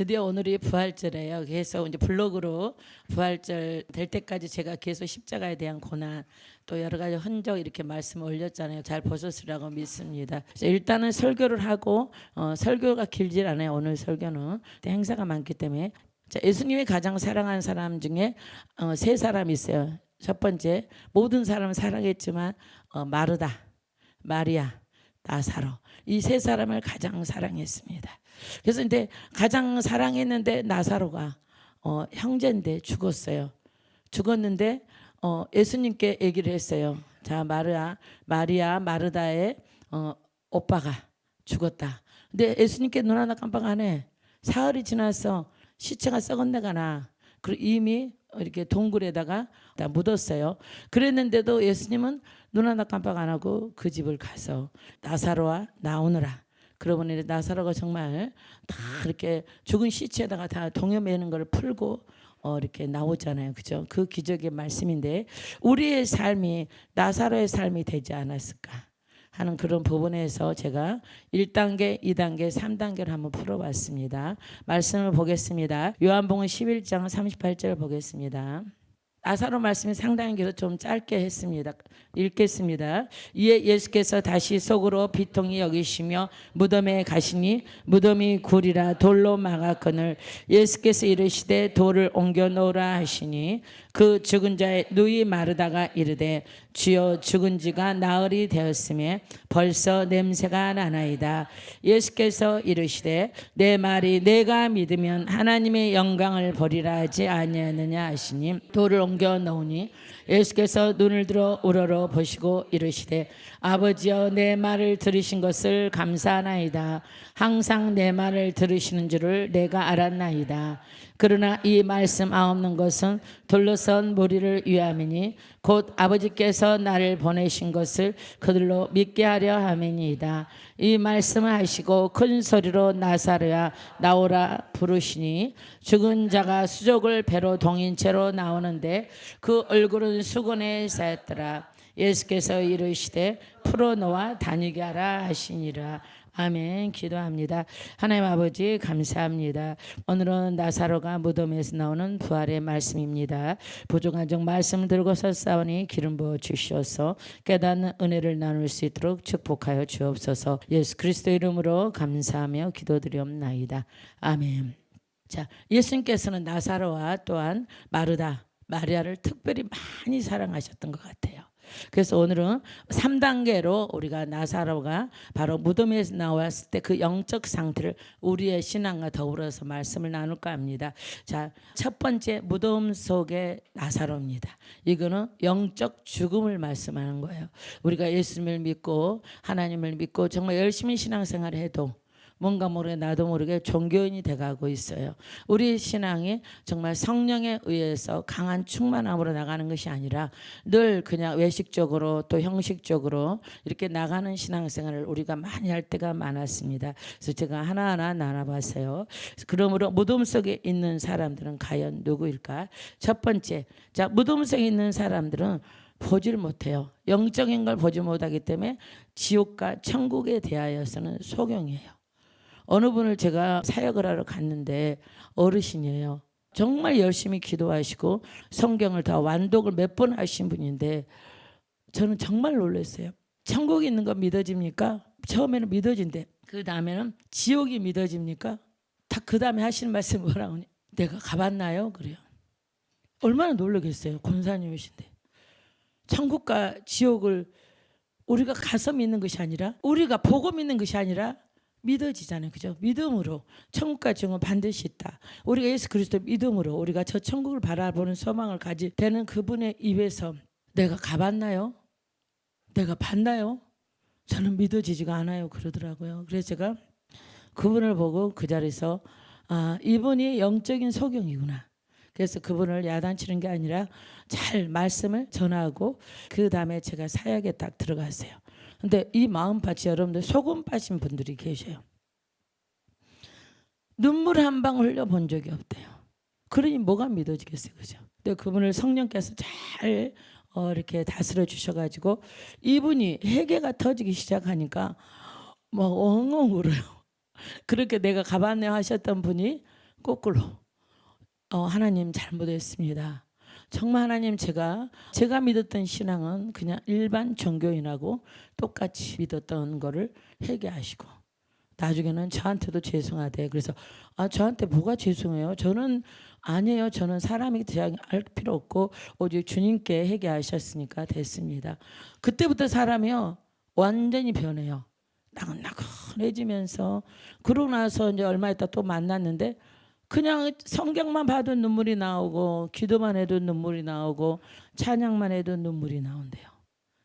드디어 오늘이 부활절이에요. 그래서 이제 블로그로 부활절 될 때까지 제가 계속 십자가에 대한 고난 또 여러 가지 흔적 이렇게 말씀 올렸잖아요. 잘 보셨으라고 믿습니다. 그래서 일단은 설교를 하고 설교가 길질 않아요. 오늘 설교는 행사가 많기 때문에 자, 예수님이 가장 사랑하는 사람 중에 세 사람이 있어요. 첫 번째 모든 사람을 사랑했지만 마르다, 마리아, 나사로 이 세 사람을 가장 사랑했습니다. 그래서 근데 가장 사랑했는데 나사로가 형제인데 죽었어요. 죽었는데 예수님께 얘기를 했어요. 자, 마리아 마르다의 오빠가 죽었다. 근데 예수님께 눈 하나 깜빡 안 해. 사흘이 지나서 시체가 썩은 데가 나. 그리고 이미 이렇게 동굴에다가 다 묻었어요. 그랬는데도 예수님은 눈 하나 깜빡 안 하고 그 집을 가서 나사로와 나오느라. 그러고 보니 나사로가 정말 다 이렇게 죽은 시체에다가 다 동여매는 걸 풀고 이렇게 나오잖아요. 그죠? 그 기적의 말씀인데 우리의 삶이 나사로의 삶이 되지 않았을까 하는 그런 부분에서 제가 1단계, 2단계, 3단계를 한번 풀어봤습니다. 말씀을 보겠습니다. 요한복음 11장 38절 보겠습니다. 나사로 말씀이 상당히 길어서 좀 짧게 했습니다. 읽겠습니다. 이에 예수께서 다시 속으로 비통히 여기시며 무덤에 가시니 무덤이 굴이라 돌로 막았거늘 예수께서 이르시되 돌을 옮겨 놓으라 하시니 그 죽은 자의 누이 마르다가 이르되 주여 죽은 지가 나흘이 되었음에 벌써 냄새가 나나이다. 예수께서 이르시되 내 말이 내가 믿으면 하나님의 영광을 보리라 하지 아니하느냐 하시니 돌을 옮겨 놓으니 예수께서 눈을 들어 우러러 보시고 이르시되 아버지여 내 말을 들으신 것을 감사하나이다. 항상 내 말을 들으시는 줄을 내가 알았나이다. 그러나 이 말씀 없는 것은 둘러선 무리를 위함이니 곧 아버지께서 나를 보내신 것을 그들로 믿게 하려 함이니이다. 이 말씀을 하시고 큰 소리로 나사로야 나오라 부르시니 죽은 자가 수족을 배로 동인 채로 나오는데 그 얼굴은 수건에 쌓였더라. 예수께서 이르시되 풀어놓아 다니게 하라 하시니라. 아멘. 기도합니다. 하나님 아버지 감사합니다. 오늘은 나사로가 무덤에서 나오는 부활의 말씀입니다. 부족한 종 말씀 들고 섰사오니 기름 부어 주시옵소서. 깨닫는 은혜를 나눌 수 있도록 축복하여 주옵소서. 예수 그리스도 이름으로 감사하며 기도드리옵나이다. 아멘. 자, 예수님께서는 나사로와 또한 마르다, 마리아를 특별히 많이 사랑하셨던 것 같아요. 그래서 오늘은 3단계로 우리가 나사로가 바로 무덤에서 나왔을 때 그 영적 상태를 우리의 신앙과 더불어서 말씀을 나눌까 합니다. 자, 첫 번째 무덤 속의 나사로입니다. 이거는 영적 죽음을 말씀하는 거예요. 우리가 예수님을 믿고 하나님을 믿고 정말 열심히 신앙생활을 해도 뭔가 모르게 나도 모르게 종교인이 돼가고 있어요. 우리 신앙이 정말 성령에 의해서 강한 충만함으로 나가는 것이 아니라 늘 그냥 외식적으로 또 형식적으로 이렇게 나가는 신앙생활을 우리가 많이 할 때가 많았습니다. 그래서 제가 하나하나 나눠봤어요. 그러므로 무덤 속에 있는 사람들은 과연 누구일까? 첫 번째, 자, 무덤 속에 있는 사람들은 보질 못해요. 영적인 걸 보지 못하기 때문에 지옥과 천국에 대하여서는 소경이에요. 어느 분을 제가 사역을 하러 갔는데 어르신이에요. 정말 열심히 기도하시고 성경을 다 완독을 몇 번 하신 분인데 저는 정말 놀랐어요. 천국이 있는 거 믿어집니까? 처음에는 믿어진대. 그 다음에는 지옥이 믿어집니까? 다 그 다음에 하시는 말씀이 뭐라고 하냐? 내가 가봤나요? 그래요. 얼마나 놀라겠어요. 권사님이신데. 천국과 지옥을 우리가 가서 믿는 것이 아니라 우리가 보고 믿는 것이 아니라 믿어지잖아요. 그죠? 믿음으로 천국과 지옥은 반드시 있다. 우리가 예수 그리스도 믿음으로 우리가 저 천국을 바라보는 소망을 가지 되는 그분의 입에서 내가 가봤나요? 내가 봤나요? 저는 믿어지지가 않아요. 그러더라고요. 그래서 제가 그분을 보고 그 자리에서 이분이 영적인 소경이구나. 그래서 그분을 야단치는 게 아니라 잘 말씀을 전하고 그 다음에 제가 사역에 딱 들어갔어요. 근데 이 마음밭이 여러분들 소금 빠진 분들이 계셔요. 눈물 한 방 흘려본 적이 없대요. 그러니 뭐가 믿어지겠어요. 그죠? 근데 그분을 성령께서 잘 이렇게 다스려 주셔가지고 이분이 회개가 터지기 시작하니까 막 엉엉 울어요. 그렇게 내가 가봤네요 하셨던 분이 거꾸로 하나님 잘못했습니다. 정말 하나님 제가 믿었던 신앙은 그냥 일반 종교인하고 똑같이 믿었던 거를 회개하시고 나중에는 저한테도 죄송하대. 그래서 저한테 뭐가 죄송해요? 저는 아니에요. 저는 사람이 알 필요 없고 오직 주님께 회개하셨으니까 됐습니다. 그때부터 사람이요 완전히 변해요. 나긋나긋해지면서 그러고 나서 이제 얼마 있다 또 만났는데 그냥 성경만 봐도 눈물이 나오고 기도만 해도 눈물이 나오고 찬양만 해도 눈물이 나온대요.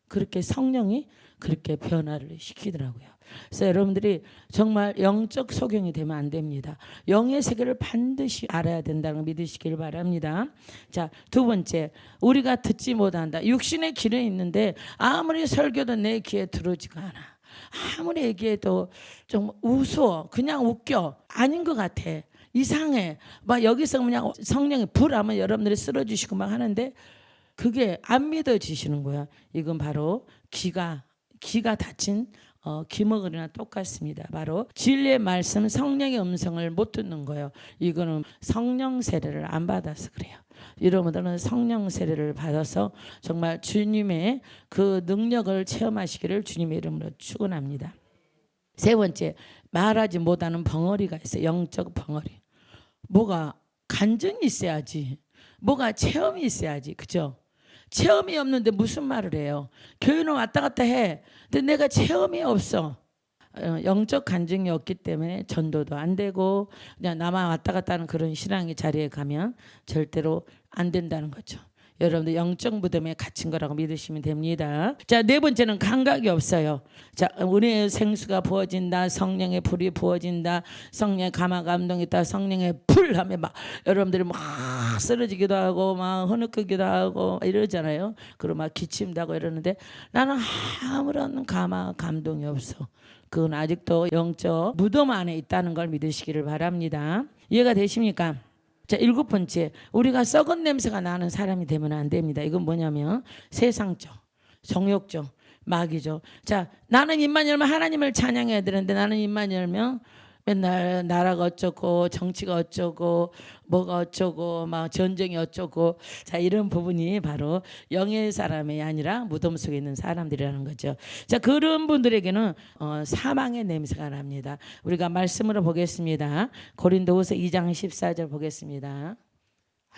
그렇게 성령이 그렇게 변화를 시키더라고요. 그래서 여러분들이 정말 영적 소경이 되면 안 됩니다. 영의 세계를 반드시 알아야 된다는 걸 믿으시길 바랍니다. 자, 두 번째, 우리가 듣지 못한다. 육신의 길은 있는데 아무리 설교도 내 귀에 들어오지가 않아. 아무리 얘기해도 좀 우스워. 그냥 웃겨. 아닌 것 같아. 이상해. 막 여기서 그냥 성령이 불하면 여러분들이 쓰러지시고 막 하는데 그게 안 믿어지시는 거야. 이건 바로 기가 닫힌 기머거리나 똑같습니다. 바로 진리의 말씀 성령의 음성을 못 듣는 거예요. 이거는 성령 세례를 안 받아서 그래요. 여러분들은 성령 세례를 받아서 정말 주님의 그 능력을 체험하시기를 주님의 이름으로 축원합니다. 세 번째, 말하지 못하는 벙어리가 있어요. 영적 벙어리. 뭐가 간증이 있어야지. 뭐가 체험이 있어야지. 그죠? 체험이 없는데 무슨 말을 해요? 교회는 왔다 갔다 해. 근데 내가 체험이 없어. 영적 간증이 없기 때문에 전도도 안 되고 그냥 나만 왔다 갔다 하는 그런 신앙의 자리에 가면 절대로 안 된다는 거죠. 여러분들 영적 무덤에 갇힌 거라고 믿으시면 됩니다. 자, 네 번째는 감각이 없어요. 자, 은혜의 생수가 부어진다. 성령의 불이 부어진다. 성령의 감화 감동이 있다. 성령의 불 하면 막 여러분들이 막 쓰러지기도 하고 막 흐느끼기도 하고 이러잖아요. 그리고 막 기침도 하고 이러는데 나는 아무런 감화 감동이 없어. 그건 아직도 영적 무덤 안에 있다는 걸 믿으시기를 바랍니다. 이해가 되십니까? 자, 일곱 번째, 우리가 썩은 냄새가 나는 사람이 되면 안 됩니다. 이건 뭐냐면 세상적, 정욕적, 마귀죠. 자, 나는 입만 열면 하나님을 찬양해야 되는데 나는 입만 열면 맨날 나라가 어쩌고 정치가 어쩌고 뭐가 어쩌고 막 전쟁이 어쩌고 자 이런 부분이 바로 영의 사람이 아니라 무덤 속에 있는 사람들이라는 거죠. 자, 그런 분들에게는 사망의 냄새가 납니다. 우리가 말씀으로 보겠습니다. 고린도후서 2장 14절 보겠습니다.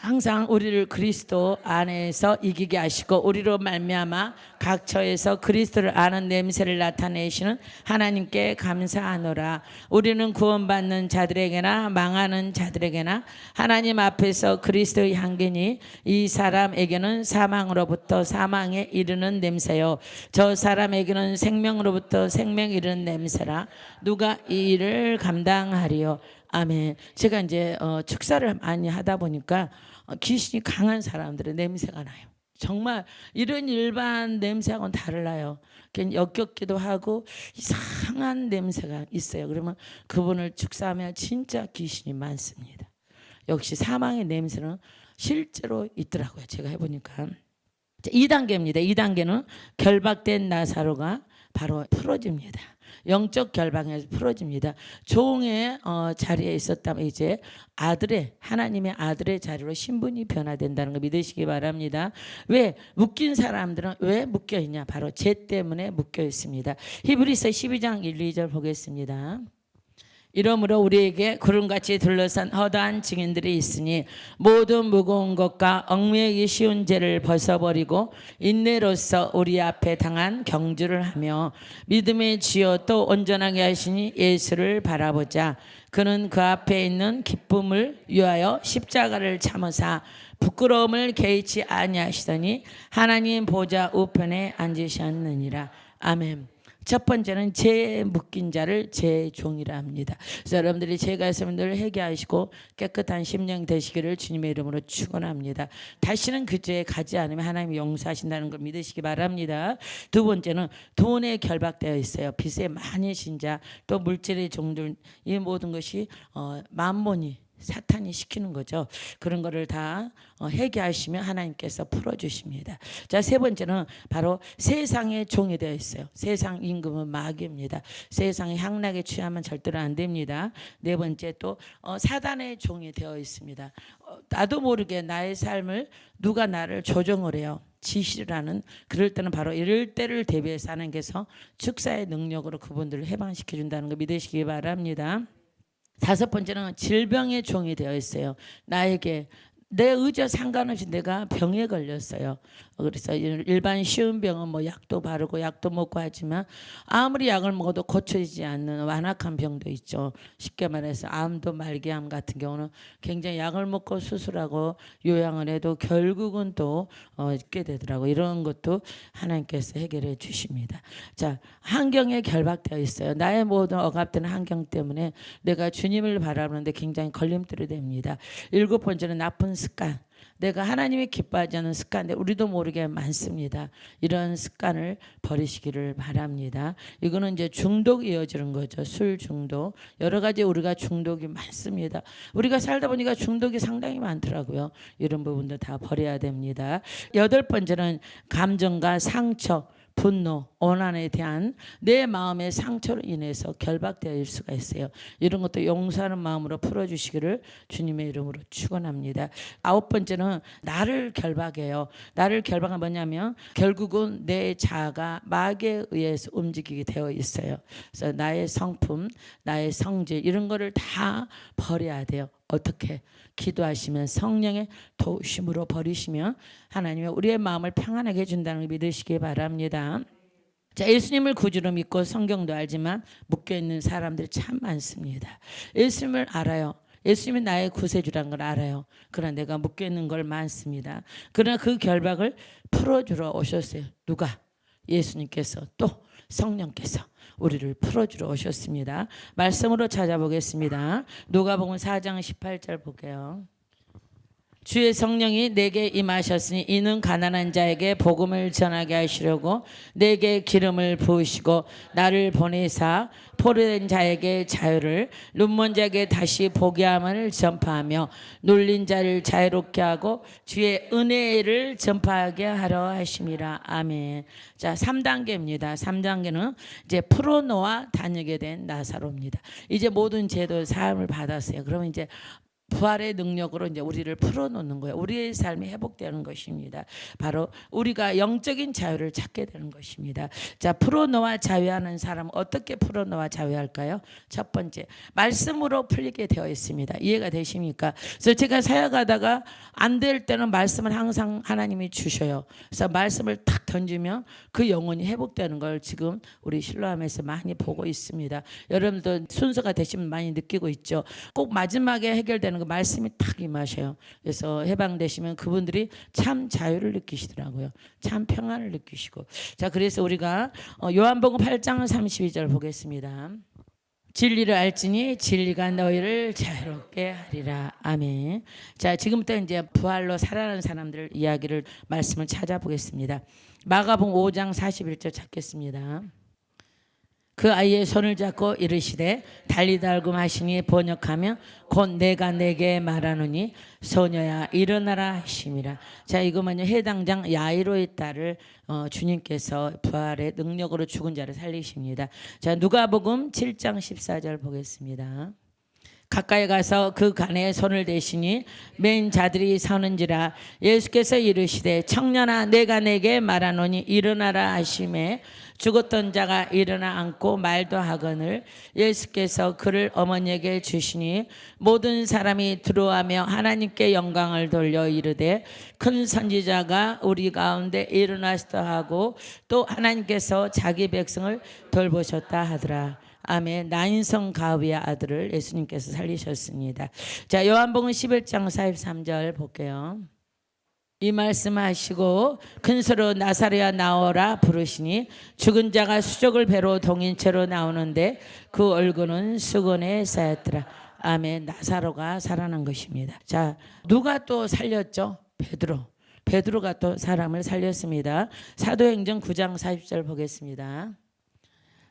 항상 우리를 그리스도 안에서 이기게 하시고 우리로 말미암아 각 처에서 그리스도를 아는 냄새를 나타내시는 하나님께 감사하노라. 우리는 구원받는 자들에게나 망하는 자들에게나 하나님 앞에서 그리스도의 향기니 이 사람에게는 사망으로부터 사망에 이르는 냄새요 저 사람에게는 생명으로부터 생명에 이르는 냄새라. 누가 이 일을 감당하리요. 아멘. 제가 이제 축사를 많이 하다 보니까 귀신이 강한 사람들의 냄새가 나요. 정말 이런 일반 냄새하고는 달라요. 그냥 역겹기도 하고 이상한 냄새가 있어요. 그러면 그분을 축사하면 진짜 귀신이 많습니다. 역시 사망의 냄새는 실제로 있더라고요. 제가 해보니까. 2단계입니다. 2단계는 결박된 나사로가 바로 풀어집니다. 영적 결박에서 풀어집니다. 종의 자리에 있었다면 이제 하나님의 아들의 자리로 신분이 변화된다는 거 믿으시기 바랍니다. 왜 묶인 사람들은 왜 묶여 있냐? 바로 죄 때문에 묶여 있습니다. 히브리서 12장 1, 2절 보겠습니다. 이러므로 우리에게 구름같이 둘러싼 허다한 증인들이 있으니 모든 무거운 것과 얽매이기 쉬운 죄를 벗어버리고 인내로써 우리 앞에 당한 경주를 하며 믿음의 지요 또 온전하게 하시니 예수를 바라보자. 그는 그 앞에 있는 기쁨을 위하여 십자가를 참으사 부끄러움을 개의치 아니하시더니 하나님 보좌 우편에 앉으셨느니라. 아멘. 첫 번째는 죄에 묶인 자를 죄의 종이라 합니다. 그래서 여러분들이 죄가 있으면 늘 회개하시고 깨끗한 심령 되시기를 주님의 이름으로 축원합니다. 다시는 그 죄에 가지 않으면 하나님이 용서하신다는 걸 믿으시기 바랍니다. 두 번째는 돈에 결박되어 있어요. 빚에 많이 신자 또 물질의 종들 이 모든 것이 만몬이 사탄이 시키는 거죠. 그런 거를 다 회개하시면 하나님께서 풀어주십니다. 자, 세 번째는 바로 세상의 종이 되어 있어요. 세상 임금은 마귀입니다. 세상의 향락에 취하면 절대로 안 됩니다. 네 번째 또 사단의 종이 되어 있습니다. 나도 모르게 나의 삶을 누가 나를 조정을 해요. 지시를 하는, 그럴 때는 바로 이럴 때를 대비해서 하나님께서 축사의 능력으로 그분들을 해방시켜 준다는 거 믿으시기 바랍니다. 다섯 번째는 질병의 종이 되어 있어요. 나에게 내 의지와 상관없이 내가 병에 걸렸어요. 그래서 일반 쉬운 병은 뭐 약도 바르고 약도 먹고 하지만 아무리 약을 먹어도 고쳐지지 않는 완악한 병도 있죠. 쉽게 말해서 암도 말기암 같은 경우는 굉장히 약을 먹고 수술하고 요양을 해도 결국은 또 있게 되더라고요. 이런 것도 하나님께서 해결해 주십니다. 자, 환경에 결박되어 있어요. 나의 모든 억압되는 환경 때문에 내가 주님을 바라보는데 굉장히 걸림돌이 됩니다. 일곱 번째는 나쁜 습관. 내가 하나님이 기뻐하지 않는 습관, 우리도 모르게 많습니다. 이런 습관을 버리시기를 바랍니다. 이거는 이제 중독이 이어지는 거죠. 술 중독, 여러 가지 우리가 중독이 많습니다. 우리가 살다 보니까 중독이 상당히 많더라고요. 이런 부분도 다 버려야 됩니다. 여덟 번째는 감정과 상처, 분노, 원한에 대한 내 마음의 상처로 인해서 결박될 수가 있어요. 이런 것도 용서하는 마음으로 풀어주시기를 주님의 이름으로 축원합니다. 아홉 번째는 나를 결박해요. 나를 결박은 뭐냐면 결국은 내 자아가 마귀에 의해서 움직이게 되어 있어요. 그래서 나의 성품, 나의 성질 이런 거를 다 버려야 돼요. 어떻게? 기도하시면 성령의 도우심으로 버리시면 하나님이 우리의 마음을 평안하게 해준다는 걸 믿으시기 바랍니다. 자, 예수님을 구주로 믿고 성경도 알지만 묶여있는 사람들이 참 많습니다. 예수님을 알아요. 예수님이 나의 구세주라는 걸 알아요. 그러나 내가 묶여있는 걸 많습니다. 그러나 그 결박을 풀어주러 오셨어요. 누가? 예수님께서 또 성령께서 우리를 풀어주러 오셨습니다. 말씀으로 찾아보겠습니다. 누가복음 4장 18절 볼게요. 주의 성령이 내게 임하셨으니 이는 가난한 자에게 복음을 전하게 하시려고 내게 기름을 부으시고 나를 보내사 포로된 자에게 자유를 눈먼 자에게 다시 보게 함을 전파하며 눌린 자를 자유롭게 하고 주의 은혜를 전파하게 하려 하심이라. 아멘. 자, 3단계입니다. 3단계는 이제 풀어놓아 다니게 된 나사로입니다. 이제 모든 죄도 사함을 받았어요. 그러면 이제 부활의 능력으로 이제 우리를 풀어놓는 거예요. 우리의 삶이 회복되는 것입니다. 바로 우리가 영적인 자유를 찾게 되는 것입니다. 자, 풀어놓아 자유하는 사람은 어떻게 풀어놓아 자유할까요? 첫 번째, 말씀으로 풀리게 되어 있습니다. 이해가 되십니까? 그래서 제가 사역하다가 안 될 때는 말씀을 항상 하나님이 주셔요. 그래서 말씀을 탁 던지면 그 영혼이 회복되는 걸 지금 우리 실로암에서 많이 보고 있습니다. 여러분도 순서가 되시면 많이 느끼고 있죠. 꼭 마지막에 해결되는 그 말씀이 탁 임하셔요. 그래서 해방되시면 그분들이 참 자유를 느끼시더라고요. 참 평안을 느끼시고. 자, 그래서 우리가 요한복음 8장 32절 보겠습니다. 진리를 알지니 진리가 너희를 자유롭게 하리라. 아멘. 자, 지금부터 이제 부활로 살아나는 사람들 이야기를 말씀을 찾아보겠습니다. 마가복음 5장 41절 찾겠습니다. 그 아이의 손을 잡고 이르시되 달리달금 하시니 번역하면 곧 내가 내게 말하노니 소녀야 일어나라 하심이라. 자, 이거만요 해당장 야이로의 딸을 주님께서 부활의 능력으로 죽은 자를 살리십니다. 자, 누가복음 7장 14절 보겠습니다. 가까이 가서 그 간에 손을 대시니 맨 자들이 서는지라. 예수께서 이르시되 청년아 내가 내게 말하노니 일어나라 하심에 죽었던 자가 일어나 앉고 말도 하거늘 예수께서 그를 어머니에게 주시니 모든 사람이 들어와며 하나님께 영광을 돌려 이르되 큰 선지자가 우리 가운데 일어나시다 하고 또 하나님께서 자기 백성을 돌보셨다 하더라. 아멘. 나인성 가위의 아들을 예수님께서 살리셨습니다. 자, 요한복음 11장 43절 볼게요. 이 말씀하시고 큰소리로 나사로야 나오라 부르시니 죽은 자가 수족을 배로 동인채로 나오는데 그 얼굴은 수건에 쌓였더라. 아멘. 나사로가 살아난 것입니다. 자, 누가 또 살렸죠? 베드로가 또 사람을 살렸습니다. 사도행전 9장 40절 보겠습니다.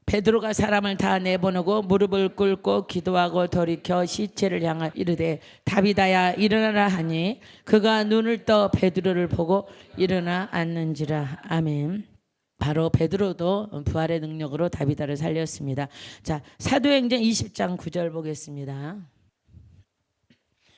베드로가 사람을 다 내보내고 무릎을 꿇고 기도하고 돌이켜 시체를 향하여 이르되 다비다야 일어나라 하니 그가 눈을 떠 베드로를 보고 일어나 앉는지라. 아멘. 바로 베드로도 부활의 능력으로 다비다를 살렸습니다. 자, 사도행전 20장 9절 보겠습니다.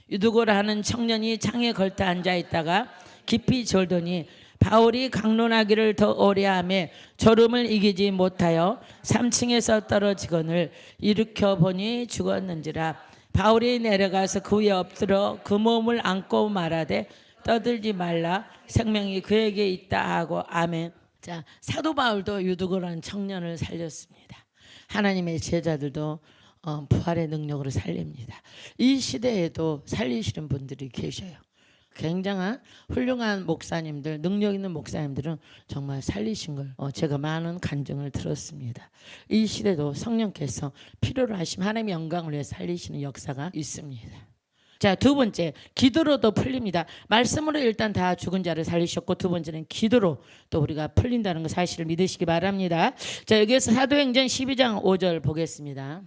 유두고라 하는 청년이 창에 걸터 앉아 있다가 깊이 졸더니 바울이 강론하기를 더 오래하며 졸음을 이기지 못하여 3층에서 떨어지거늘 일으켜 보니 죽었는지라. 바울이 내려가서 그 위에 엎드려 그 몸을 안고 말하되 떠들지 말라 생명이 그에게 있다 하고. 아멘. 자, 사도 바울도 유두고라는 청년을 살렸습니다. 하나님의 제자들도 부활의 능력으로 살립니다. 이 시대에도 살리시는 분들이 계셔요. 굉장한 훌륭한 목사님들, 능력 있는 목사님들은 정말 살리신 걸 제가 많은 간증을 들었습니다. 이 시대도 성령께서 필요로 하시면 하나님의 영광을 위해 살리시는 역사가 있습니다. 자, 두 번째, 기도로도 풀립니다. 말씀으로 일단 다 죽은 자를 살리셨고, 두 번째는 기도로 또 우리가 풀린다는 그 사실을 믿으시기 바랍니다. 자, 여기에서 사도행전 12장 5절 보겠습니다.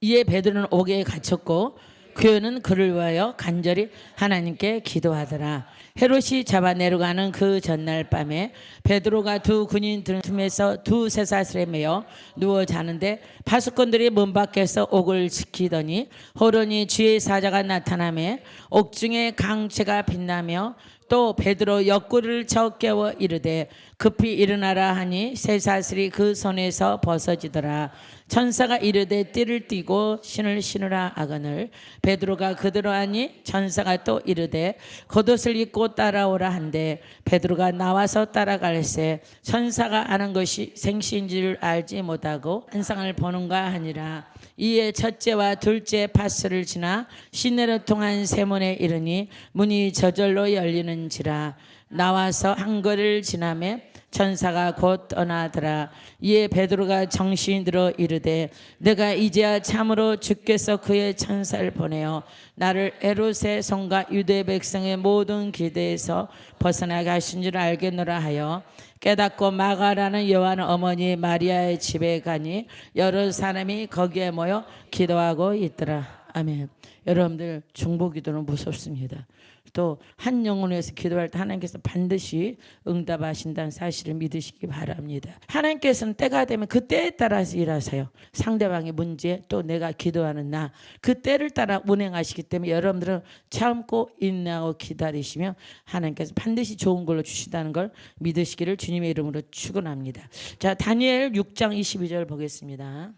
이에 베드로는 옥에 갇혔고 그는 그를 위하여 간절히 하나님께 기도하더라. 헤롯이 잡아 내려가는 그 전날 밤에 베드로가 두 군인 틈에서 두 쇠사슬에 매여 누워 자는데 파수꾼들이 문 밖에서 옥을 지키더니 호련히 주의 사자가 나타나며 옥중에 강채가 빛나며 또 베드로 옆구리를 쳐 깨워 이르되 급히 일어나라 하니 쇠사슬이 그 손에서 벗어지더라. 천사가 이르되 띠를 띠고 신을 신으라 하거늘 베드로가 그대로 하니 천사가 또 이르되 겉옷을 입고 따라오라 한데 베드로가 나와서 따라갈새 천사가 아는 것이 생시인 줄 알지 못하고 환상을 보는가 하니라. 이에 첫째와 둘째 파스를 지나 시내로 통한 세문에 이르니 문이 저절로 열리는지라. 나와서 한 거리를 지나매 천사가 곧 떠나더라. 이에 베드로가 정신이 들어 이르되 내가 이제야 참으로 주께서 그의 천사를 보내어 나를 헤롯의 손과 유대 백성의 모든 기대에서 벗어나게 하신 줄 알겠노라 하여 깨닫고 마가라는 요한 어머니 마리아의 집에 가니 여러 사람이 거기에 모여 기도하고 있더라. 아멘. 여러분들 중보기도는 무섭습니다. 또 한 영혼을 위해서 기도할 때 하나님께서 반드시 응답하신다는 사실을 믿으시기 바랍니다. 하나님께서는 때가 되면 그 때에 따라서 일하세요. 상대방의 문제 또 내가 기도하는 나 그 때를 따라 운행하시기 때문에 여러분들은 참고 인내하고 기다리시면 하나님께서 반드시 좋은 걸로 주시다는 걸 믿으시기를 주님의 이름으로 축원합니다. 자, 다니엘 6장 22절 보겠습니다.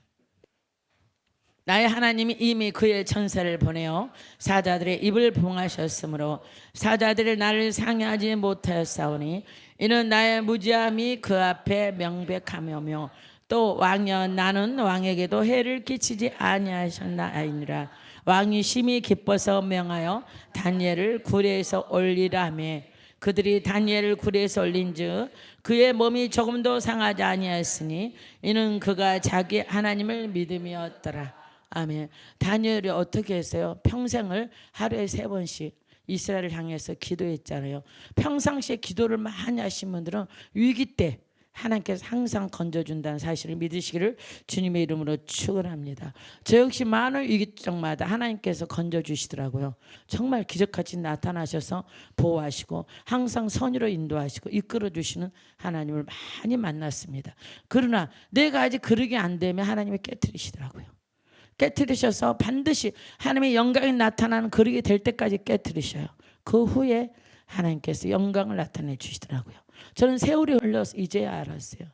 나의 하나님이 이미 그의 천사를 보내어 사자들의 입을 봉하셨으므로 사자들이 나를 상해하지 못하였사오니 이는 나의 무지함이 그 앞에 명백하며며 또 왕여 나는 왕에게도 해를 끼치지 아니하셨나이니라. 왕이 심히 기뻐서 명하여 다니엘을 굴에서 올리라 하며 그들이 다니엘을 굴에서 올린즉 그의 몸이 조금도 상하지 아니하였으니 이는 그가 자기 하나님을 믿음이었더라. 아멘. 다니엘이 어떻게 했어요? 평생을 하루에 3번씩 이스라엘을 향해서 기도했잖아요. 평상시에 기도를 많이 하신 분들은 위기 때 하나님께서 항상 건져준다는 사실을 믿으시기를 주님의 이름으로 축원합니다. 저 역시 많은 위기적마다 하나님께서 건져주시더라고요. 정말 기적같이 나타나셔서 보호하시고 항상 선의로 인도하시고 이끌어주시는 하나님을 많이 만났습니다. 그러나 내가 아직 그러게 안 되면 하나님이 깨트리시더라고요. 깨트리셔서 반드시 하나님의 영광이 나타나는 그릇이 될 때까지 깨트리셔요. 그 후에 하나님께서 영광을 나타내 주시더라고요. 저는 세월이 흘러서 이제야 알았어요.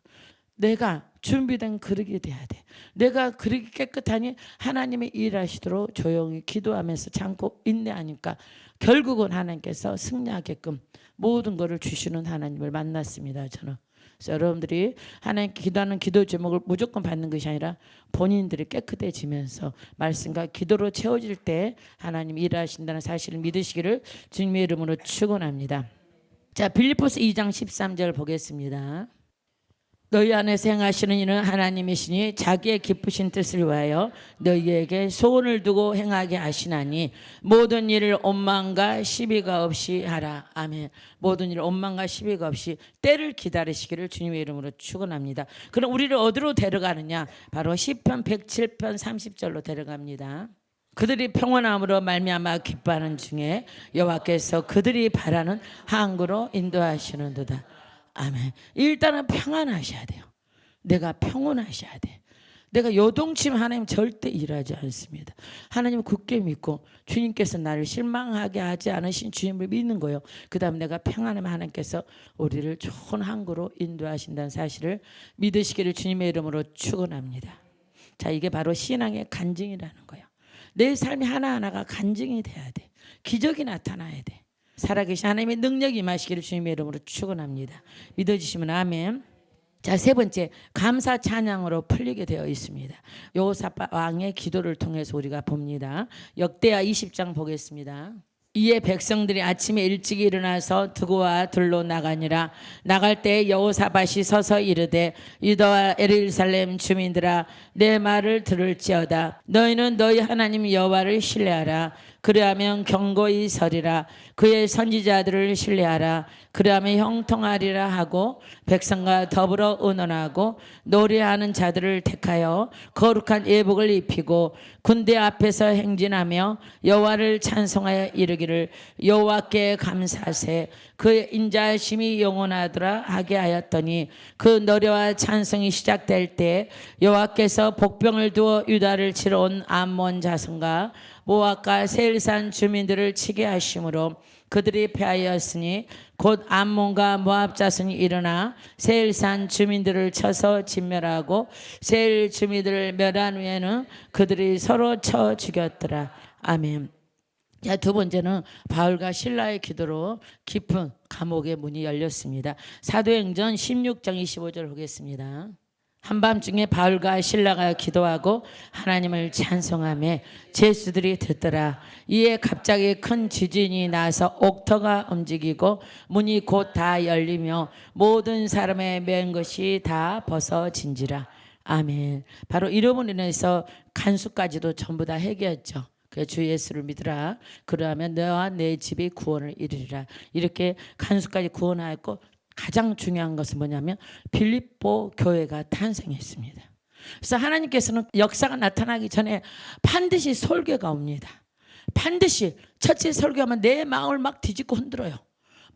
내가 준비된 그릇이 돼야 돼. 내가 그릇이 깨끗하니 하나님이 일하시도록 조용히 기도하면서 참고 인내하니까 결국은 하나님께서 승리하게끔 모든 것을 주시는 하나님을 만났습니다. 저는. 그래서 여러분들이 하나님께 기도하는 기도 제목을 무조건 받는 것이 아니라 본인들이 깨끗해지면서 말씀과 기도로 채워질 때 하나님 일하신다는 사실을 믿으시기를 주님의 이름으로 축원합니다. 자, 빌립보서 2장 13절 보겠습니다. 너희 안에서 행하시는 이는 하나님이시니 자기의 기쁘신 뜻을 위하여 너희에게 소원을 두고 행하게 하시나니 모든 일을 원망과 시비가 없이 하라. 아멘. 모든 일을 원망과 시비가 없이 때를 기다리시기를 주님의 이름으로 축원합니다. 그럼 우리를 어디로 데려가느냐? 바로 시편 107편 30절로 데려갑니다. 그들이 평온함으로 말미암아 기뻐하는 중에 여호와께서 그들이 바라는 항구로 인도하시는도다. 아멘. 일단은 평안하셔야 돼요. 내가 평온하셔야 돼. 내가 요동치면 하나님 절대 일하지 않습니다. 하나님을 굳게 믿고 주님께서 나를 실망하게 하지 않으신 주님을 믿는 거예요. 그 다음 내가 평안하면 하나님께서 우리를 좋은 항구로 인도하신다는 사실을 믿으시기를 주님의 이름으로 축원합니다. 자, 이게 바로 신앙의 간증이라는 거예요. 내 삶이 하나하나가 간증이 돼야 돼. 기적이 나타나야 돼. 살아계신 하나님의 능력이 임하시기를 주님의 이름으로 축원합니다. 믿어주시면 아멘. 자, 세 번째, 감사 찬양으로 풀리게 되어 있습니다. 여호사밧 왕의 기도를 통해서 우리가 봅니다. 역대하 20장 보겠습니다. 이에 백성들이 아침에 일찍 일어나서 두고와 들로 나가니라. 나갈 때 여호사밧이 서서 이르되 유다와 예루살렘 주민들아 내 말을 들을지어다. 너희는 너희 하나님 여호와를 신뢰하라. 그리하면 경고히 서리라. 그의 선지자들을 신뢰하라. 그리하면 형통하리라 하고 백성과 더불어 의논하고 노래하는 자들을 택하여 거룩한 예복을 입히고 군대 앞에서 행진하며 여호와를 찬송하여 이르기를 여호와께 감사하세. 그의 인자심이 영원하더라 하게 하였더니 그 노래와 찬송이 시작될 때 여호와께서 복병을 두어 유다를 치러 온 암몬 자손과 모압과 세일산 주민들을 치게 하심으로 그들이 패하였으니 곧 암몬과 모압 자손이 일어나 세일산 주민들을 쳐서 진멸하고 세일 주민들을 멸한 후에는 그들이 서로 쳐 죽였더라. 아멘. 자, 두 번째는 바울과 실라의 기도로 깊은 감옥의 문이 열렸습니다. 사도행전 16장 25절 보겠습니다. 한밤중에 바울과 실라가 기도하고 하나님을 찬송하며 제수들이 듣더라. 이에 갑자기 큰 지진이 나서 옥터가 움직이고 문이 곧 다 열리며 모든 사람의 맨 것이 다 벗어진지라. 아멘. 바로 이름으로 인해서 간수까지도 전부 다 해결했죠. 주 예수를 믿으라. 그러하면 너와 내 집이 구원을 이루리라. 이렇게 간수까지 구원하였고 가장 중요한 것은 뭐냐면 빌립보 교회가 탄생했습니다. 그래서 하나님께서는 역사가 나타나기 전에 반드시 설교가 옵니다. 반드시 첫째 설교하면 내 마음을 막 뒤집고 흔들어요.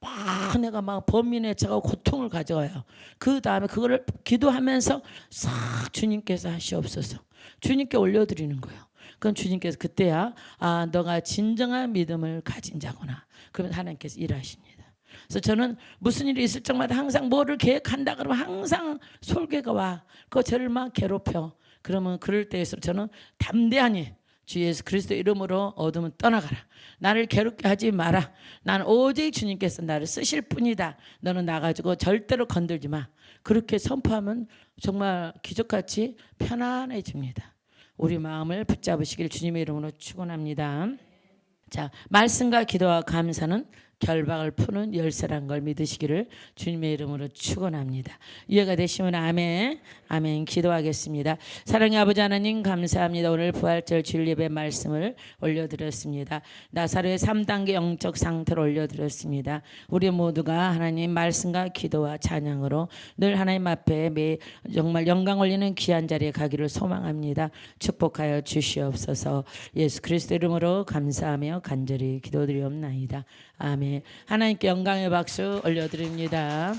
막 내가 막 범민에 차가 고통을 가져와요. 그 다음에 그거를 기도하면서 싹 주님께서 하시옵소서. 주님께 올려드리는 거예요. 그럼 주님께서 그때야 너가 진정한 믿음을 가진 자구나. 그러면 하나님께서 일하십니다. 그래서 저는 무슨 일이 있을 적마다 항상 뭐를 계획한다 그러면 항상 솔개가 와. 그거 저를 막 괴롭혀. 그러면 그럴 때에서 저는 담대하니 주 예수 그리스도 이름으로 어둠은 떠나가라. 나를 괴롭게 하지 마라. 나는 오직 주님께서 나를 쓰실 뿐이다. 너는 나가지고 절대로 건들지 마. 그렇게 선포하면 정말 기적같이 편안해집니다. 우리 마음을 붙잡으시길 주님의 이름으로 축원합니다. 자, 말씀과 기도와 감사는 결박을 푸는 열쇠란 걸 믿으시기를 주님의 이름으로 축원합니다. 이해가 되시면 아멘. 아멘. 기도하겠습니다. 사랑의 아버지 하나님 감사합니다. 오늘 부활절 주일 예배 말씀을 올려드렸습니다. 나사로의 3단계 영적 상태를 올려드렸습니다. 우리 모두가 하나님 말씀과 기도와 찬양으로 늘 하나님 앞에 정말 영광 올리는 귀한 자리에 가기를 소망합니다. 축복하여 주시옵소서. 예수 그리스도 이름으로 감사하며 간절히 기도드리옵나이다. 아멘. 하나님께 영광의 박수 올려드립니다.